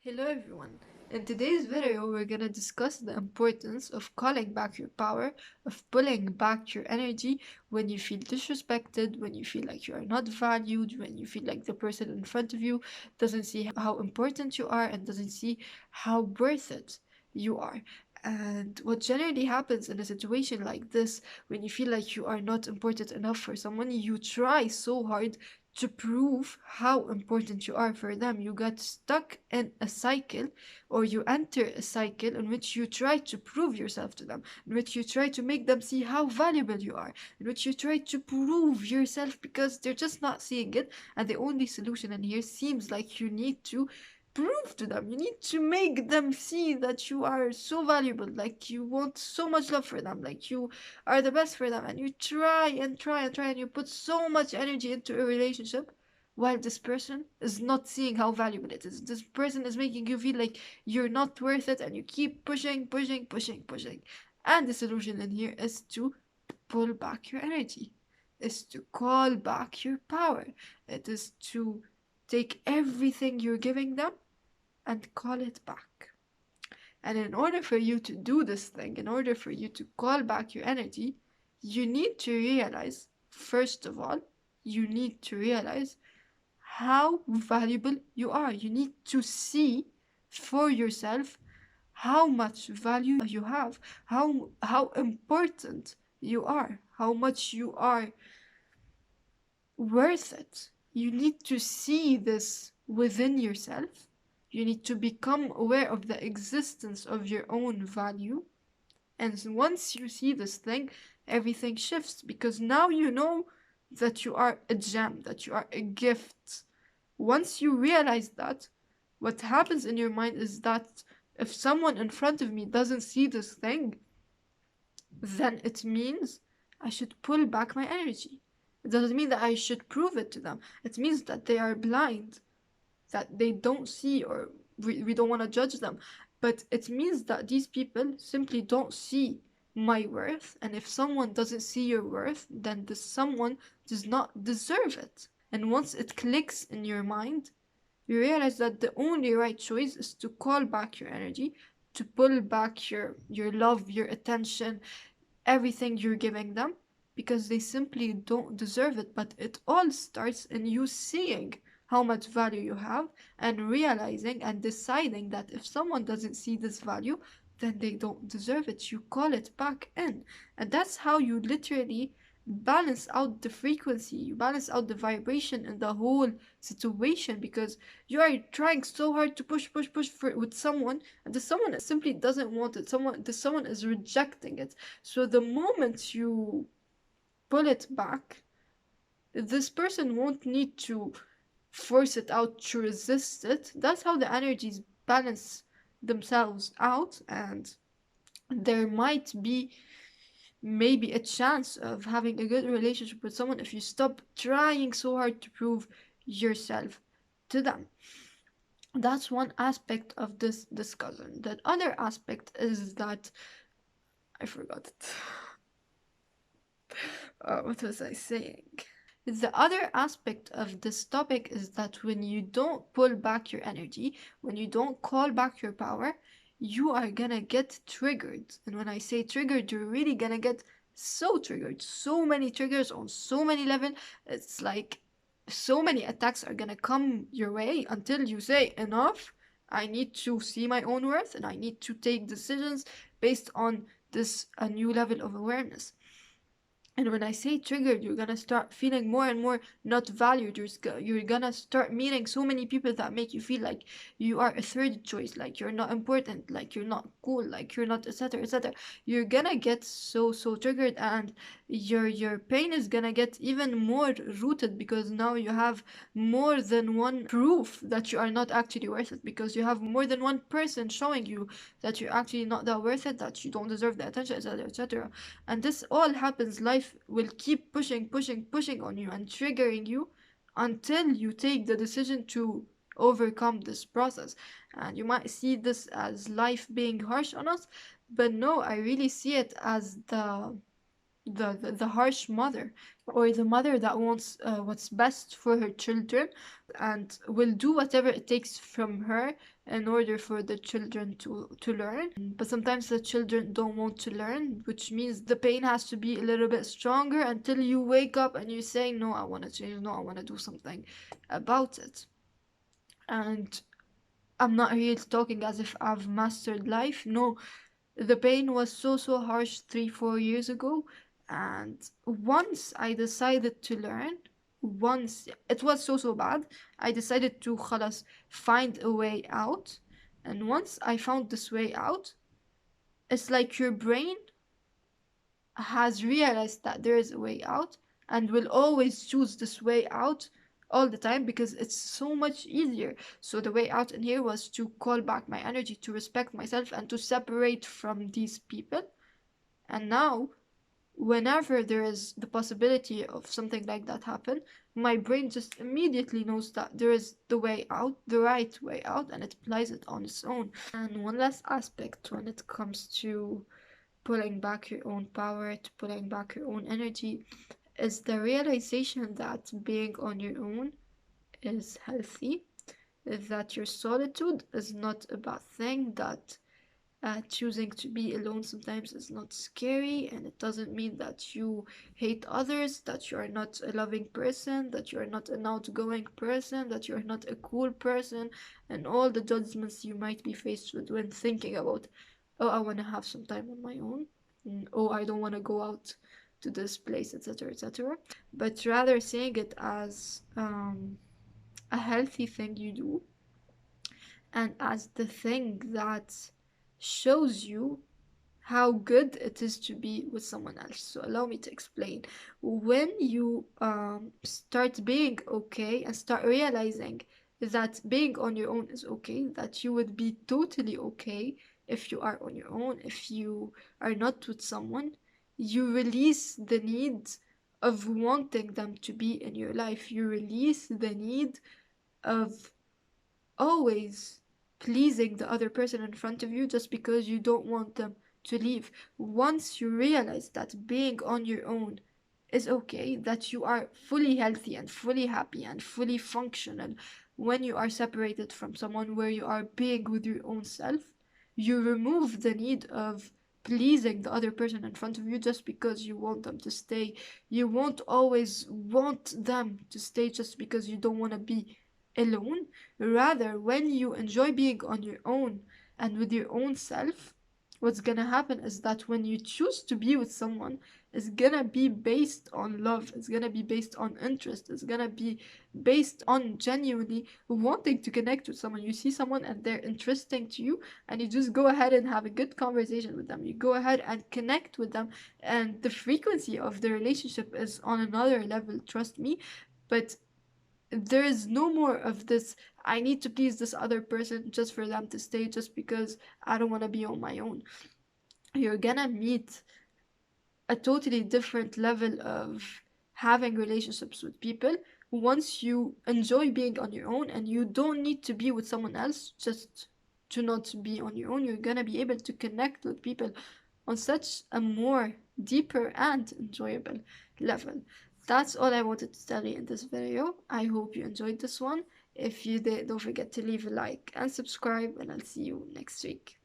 Hello everyone. In today's video, we're gonna discuss the importance of calling back your power, of pulling back your energy when you feel disrespected, when you feel like you are not valued, when you feel like the person in front of you doesn't see how important you are and doesn't see how worth it you are. And what generally happens in a situation like this, when you feel like you are not important enough for someone, you try so hard to prove how important you are for them. You get stuck in a cycle, or you enter a cycle in which you try to prove yourself to them, in which you try to make them see how valuable you are, in which you try to prove yourself because they're just not seeing it. And the only solution in here seems like you need to prove to them. You need to make them see that you are so valuable, like you want so much love for them, like you are the best for them, and you try and try and try and you put so much energy into a relationship while this person is not seeing how valuable it is. This person is making you feel like you're not worth it, and you keep pushing, pushing, pushing, pushing. And the solution in here is to pull back your energy, is to call back your power. It is to take everything you're giving them and call it back. And in order for you to do this thing, in order for you to call back your energy, you need to realize, first of all, you need to realize how valuable you are. You need to see for yourself how much value you have, how important you are, how much you are worth it. You need to see this within yourself. You need to become aware of the existence of your own value. And once you see this thing, everything shifts because now you know that you are a gem, that you are a gift. Once you realize that, what happens in your mind is that if someone in front of me doesn't see this thing, then it means I should pull back my energy. It doesn't mean that I should prove it to them. It means that they are blind, that they don't see, or we don't want to judge them. But it means that these people simply don't see my worth. And if someone doesn't see your worth, then this someone does not deserve it. And once it clicks in your mind, you realize that the only right choice is to call back your energy, to pull back your love, your attention, everything you're giving them, because they simply don't deserve it. But it all starts in you seeing how much value you have and realizing and deciding that if someone doesn't see this value, then they don't deserve it. You call it back in. And that's how you literally balance out the frequency, you balance out the vibration in the whole situation, because you are trying so hard to push, push, push for with someone, and the someone simply doesn't want it. Someone is rejecting it. So the moment you pull it back, this person won't need to force it out to resist it. That's how the energies balance themselves out, and there might be maybe a chance of having a good relationship with someone if you stop trying so hard to prove yourself to them. That's one aspect of this discussion. That other aspect is that I forgot it. What was I saying? The other aspect of this topic is that when you don't pull back your energy, when you don't call back your power, you are gonna get triggered. And when I say triggered, you're really gonna get so triggered. So many triggers on so many levels. It's like so many attacks are gonna come your way until you say, enough. I need to see my own worth and I need to take decisions based on this a new level of awareness. And when I say triggered, you're gonna start feeling more and more not valued. You're gonna start meeting so many people that make you feel like you are a third choice, like you're not important, like you're not cool, like you're not, etc., etc. You're gonna get so triggered, and your pain is gonna get even more rooted because now you have more than one proof that you are not actually worth it, because you have more than one person showing you that you're actually not that worth it, that you don't deserve the attention, etc., etc. And this all happens, life will keep pushing, pushing, pushing on you and triggering you until you take the decision to overcome this process. And you might see this as life being harsh on us, but no, I really see it as the harsh mother, or the mother that wants what's best for her children and will do whatever it takes from her in order for the children to learn. But sometimes the children don't want to learn, which means the pain has to be a little bit stronger until you wake up and you say, no, I want to change, no, I want to do something about it. And I'm not really talking as if I've mastered life. No, the pain was so harsh 3 4 years ago, and once I decided to learn, once it was so bad, I decided to خلاص find a way out. And once I found this way out, it's like your brain has realized that there is a way out and will always choose this way out all the time because it's so much easier. So the way out in here was to call back my energy, to respect myself, and to separate from these people. And now, whenever there is the possibility of something like that happen, my brain just immediately knows that there is the way out, the right way out, and it applies it on its own. And one last aspect when it comes to pulling back your own power, to pulling back your own energy, is the realization that being on your own is healthy, that your solitude is not a bad thing, that choosing to be alone sometimes is not scary, and it doesn't mean that you hate others, that you are not a loving person, that you are not an outgoing person, that you are not a cool person, and all the judgments you might be faced with when thinking about, oh, I want to have some time on my own, oh, I don't want to go out to this place, etc., etc. But rather seeing it as a healthy thing you do, and as the thing that shows you how good it is to be with someone else. So allow me to explain. When you start being okay and start realizing that being on your own is okay, that you would be totally okay if you are on your own, if you are not with someone, you release the need of wanting them to be in your life. You release the need of always pleasing the other person in front of you just because you don't want them to leave. Once you realize that being on your own is okay, that you are fully healthy and fully happy and fully functional when you are separated from someone, where you are being with your own self, you remove the need of pleasing the other person in front of you just because you want them to stay. You won't always want them to stay just because you don't want to be alone. Rather, when you enjoy being on your own and with your own self, what's gonna happen is that when you choose to be with someone, it's gonna be based on love, it's gonna be based on interest, it's gonna be based on genuinely wanting to connect with someone. You see someone and they're interesting to you, and you just go ahead and have a good conversation with them. You go ahead and connect with them, and the frequency of the relationship is on another level, trust me. But there is no more of this, I need to please this other person just for them to stay, just because I don't want to be on my own. You're gonna meet a totally different level of having relationships with people once you enjoy being on your own, and you don't need to be with someone else just to not be on your own. You're gonna be able to connect with people on such a more deeper and enjoyable level. That's all I wanted to tell you in this video. I hope you enjoyed this one. If you did, don't forget to leave a like and subscribe, and I'll see you next week.